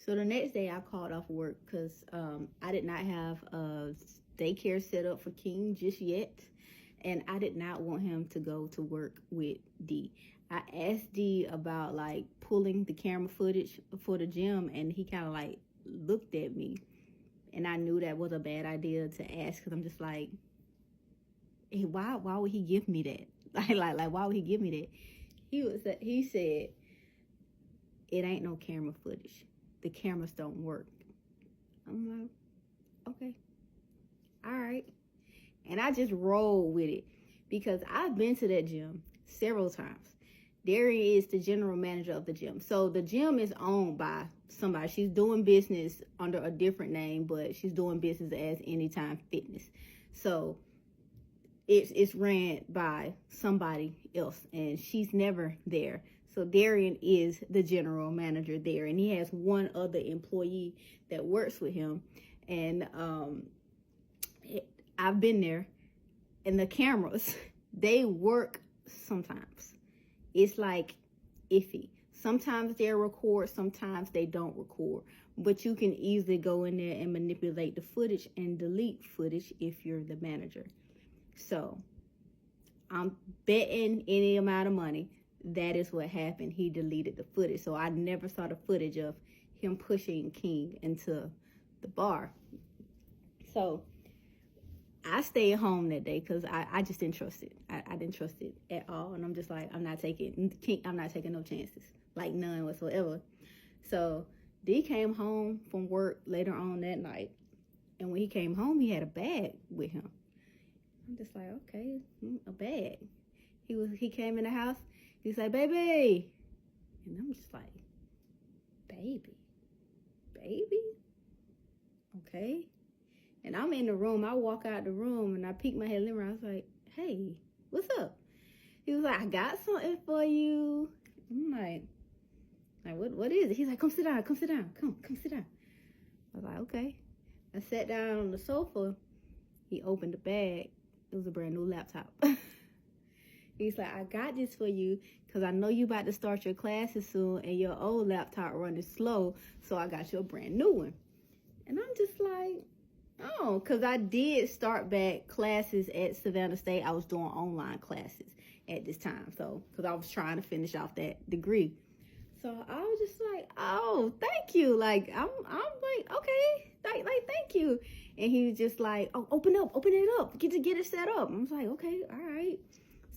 So the next day I called off work because I did not have a daycare set up for King just yet. And I did not want him to go to work with D. I asked D about like pulling the camera footage for the gym, and he kind of like looked at me. And I knew that was a bad idea to ask because I'm just like, hey, why would he give me that? Like why would he give me that? He said, it ain't no camera footage. The cameras don't work. I'm like, okay, all right. And I just roll with it because I've been to that gym several times. Darian is the general manager of the gym. So the gym is owned by somebody. She's doing business under a different name, but she's doing business as Anytime Fitness. So it's ran by somebody else, and she's never there. So Darian is the general manager there, and he has one other employee that works with him. And I've been there, and the cameras, they work sometimes. It's like iffy. Sometimes they record, sometimes they don't record. But you can easily go in there and manipulate the footage and delete footage if you're the manager. So I'm betting any amount of money that is what happened. He deleted the footage. So I never saw the footage of him pushing King into the bar. So I stayed home that day because I just didn't trust it. I didn't trust it at all. And I'm just like, I'm not taking no chances. Like none whatsoever. So D came home from work later on that night. And when he came home, he had a bag with him. I'm just like, okay, a bag. He came in the house. He's like, baby. And I'm just like, baby? Okay. And I'm in the room. I walk out the room and I peek my head in the mirror. I was like, hey, what's up? He was like, I got something for you. I'm like what is it? He's like, come sit down. Come sit down. Come sit down. I was like, okay. I sat down on the sofa. He opened the bag. It was a brand new laptop. He's like, I got this for you because I know you about to start your classes soon and your old laptop running slow. So I got you a brand new one. And I'm just like, oh, because I did start back classes at Savannah State. I was doing online classes at this time. So, because I was trying to finish off that degree. So I was just like, oh, thank you. Like, I'm like, okay, thank you. And he was just like, oh, open it up. Get it set up. I was like, okay, all right.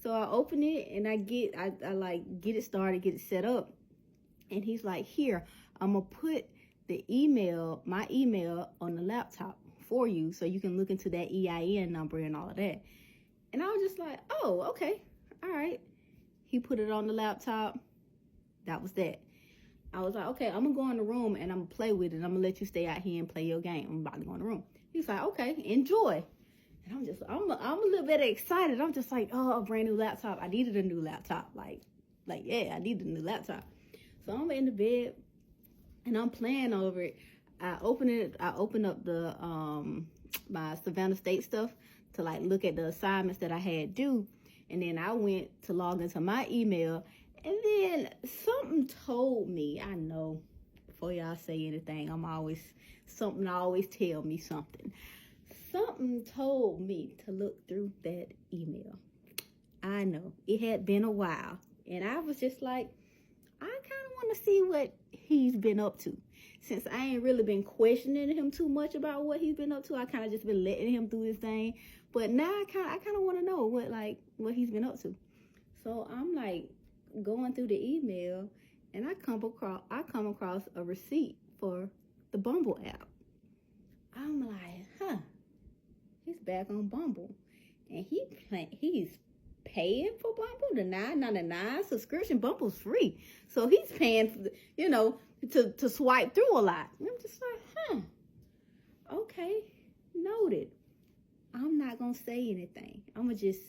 So I open it and I get it started, get it set up. And he's like, here, I'm going to put my email on the laptop for you so you can look into that EIN number and all of that. And I was just like, oh, okay, all right. He put it on the laptop. That was that. I was like, okay, I'm gonna go in the room and I'm gonna play with it. I'm gonna let you stay out here and play your game. I'm about to go in the room. He's like, okay, enjoy. And I'm a little bit excited. I'm just like, oh, a brand new laptop. I needed a new laptop. Like yeah, I needed a new laptop. So I'm in the bed and I'm playing over it. I open up the my Savannah State stuff to like look at the assignments that I had due. And then I went to log into my email, and then something told me, I know before y'all say anything, something always tell me something. Something told me to look through that email. I know it had been a while, and I was just like, I kind of want to see what he's been up to. Since I ain't really been questioning him too much about what he's been up to, I kind of just been letting him do his thing. But now I kind of want to know what he's been up to. So I'm like going through the email, and I come across a receipt for the Bumble app. I'm like, he's back on Bumble, and he's paying for Bumble, the $9.99 subscription. Bumble's free, so he's paying, to swipe through a lot. And I'm just like, okay, noted. I'm not gonna say anything. I'm gonna just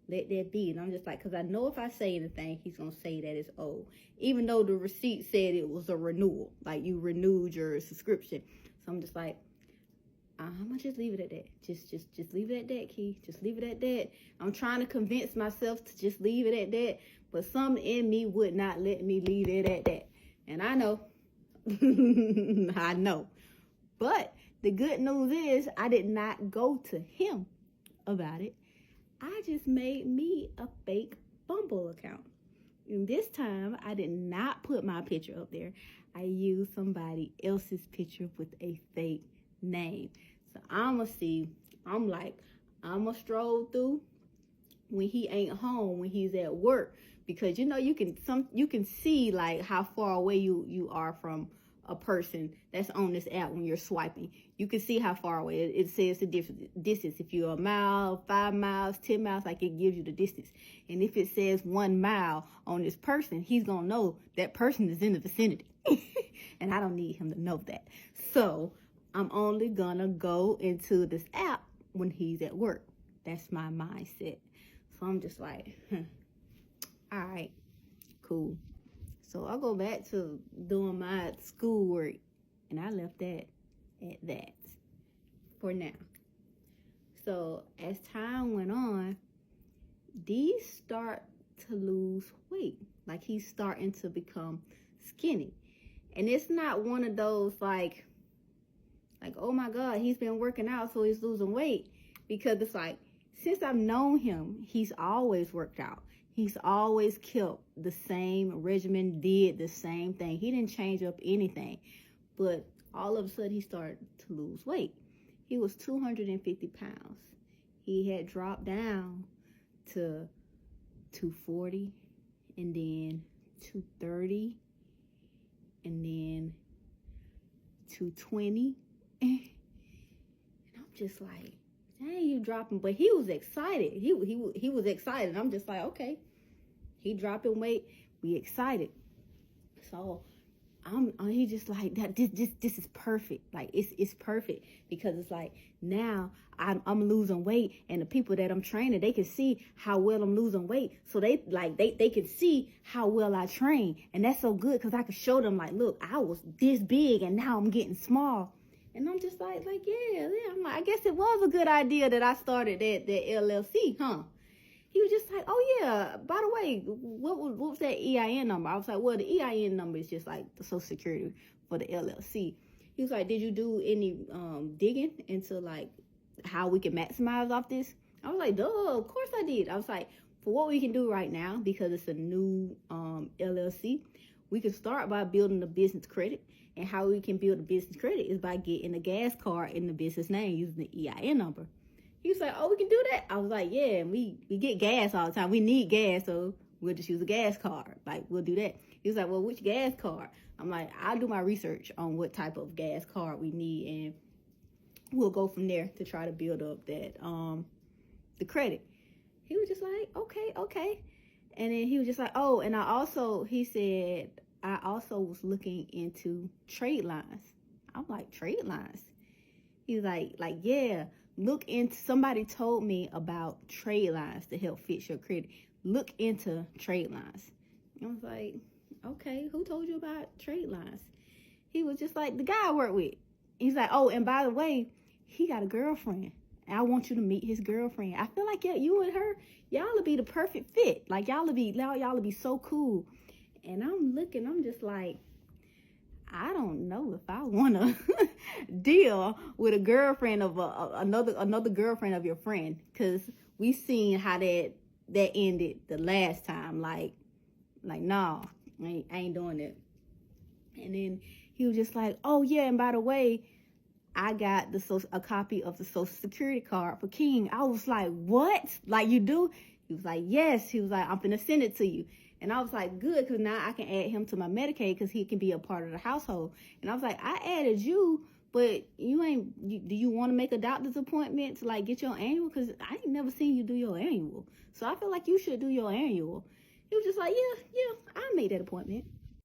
let that be. And I'm just like, because I know if I say anything, he's gonna say that it's old, even though the receipt said it was a renewal, like you renewed your subscription. So I'm just like, I'm gonna just leave it at that. Just leave it at that, Key. Just leave it at that. I'm trying to convince myself to just leave it at that, but something in me would not let me leave it at that. And I know, I know. But the good news is I did not go to him about it. I just made me a fake Bumble account. And this time, I did not put my picture up there. I used somebody else's picture with a fake name. So I'ma see. I'm going to stroll through when he ain't home, when he's at work, because you can see like how far away you are from a person that's on this app. When you're swiping, you can see how far away it says the distance. If you're a mile, 5 miles, 10 miles, like it gives you the distance. And if it says 1 mile on this person, he's gonna know that person is in the vicinity. And I don't need him to know that. So I'm only gonna go into this app when he's at work. That's my mindset. So I'm just like, all right, cool. So I'll go back to doing my schoolwork, and I left that at that for now. So as time went on, D start to lose weight. Like he's starting to become skinny. And it's not one of those like, oh my God, he's been working out, so he's losing weight. Because it's like, since I've known him, he's always worked out. He's always kept the same regimen, did the same thing. He didn't change up anything. But all of a sudden, he started to lose weight. He was 250 pounds. He had dropped down to 240, and then 230, and then 220. And I'm just like, dang, you dropping. But he was excited. He was excited. I'm just like, okay, he dropping weight. We excited. So he just like that. This is perfect. Like it's perfect, because it's like now I'm losing weight, and the people that I'm training, they can see how well I'm losing weight. So they can see how well I train, and that's so good, because I can show them like, look, I was this big and now I'm getting small. And I'm just like yeah. I'm like, I guess it was a good idea that I started that LLC, huh? He was just like, oh yeah, by the way, what was that EIN number? I was like, well, the EIN number is just like the Social Security for the LLC. He was like, did you do any digging into like how we can maximize off this? I was like, duh, of course I did. I was like, for what we can do right now, because it's a new LLC, we can start by building the business credit. And how we can build a business credit is by getting a gas card in the business name using the EIN number. He was like, oh, we can do that? I was like, yeah, we get gas all the time. We need gas, so we'll just use a gas card. Like, we'll do that. He was like, well, which gas card? I'm like, I'll do my research on what type of gas card we need, and we'll go from there to try to build up that the credit. He was just like, okay. And then he was just like, oh, and he said, I also was looking into trade lines. I'm like, trade lines? He's like, yeah, look into, somebody told me about trade lines to help fix your credit. Look into trade lines. I was like, okay, who told you about trade lines? He was just like, the guy I work with. He's like, oh, and by the way, he got a girlfriend. And I want you to meet his girlfriend. I feel like, yeah, you and her, y'all will be the perfect fit. Like, y'all will be so cool. And I'm looking, I'm just like, I don't know if I want to deal with a girlfriend of another girlfriend of your friend, because we seen how that ended the last time. Like nah, I ain't doing it. And then he was just like, oh yeah, and by the way, I got a copy of the Social Security card for King. I was like, what? Like, you do? He was like, yes. He was like, I'm finna send it to you. And I was like, good, because now I can add him to my Medicaid, because he can be a part of the household. And I was like, I added you, but do you want to make a doctor's appointment to like get your annual? Because I ain't never seen you do your annual. So I feel like you should do your annual. He was just like, yeah, I'll make that appointment.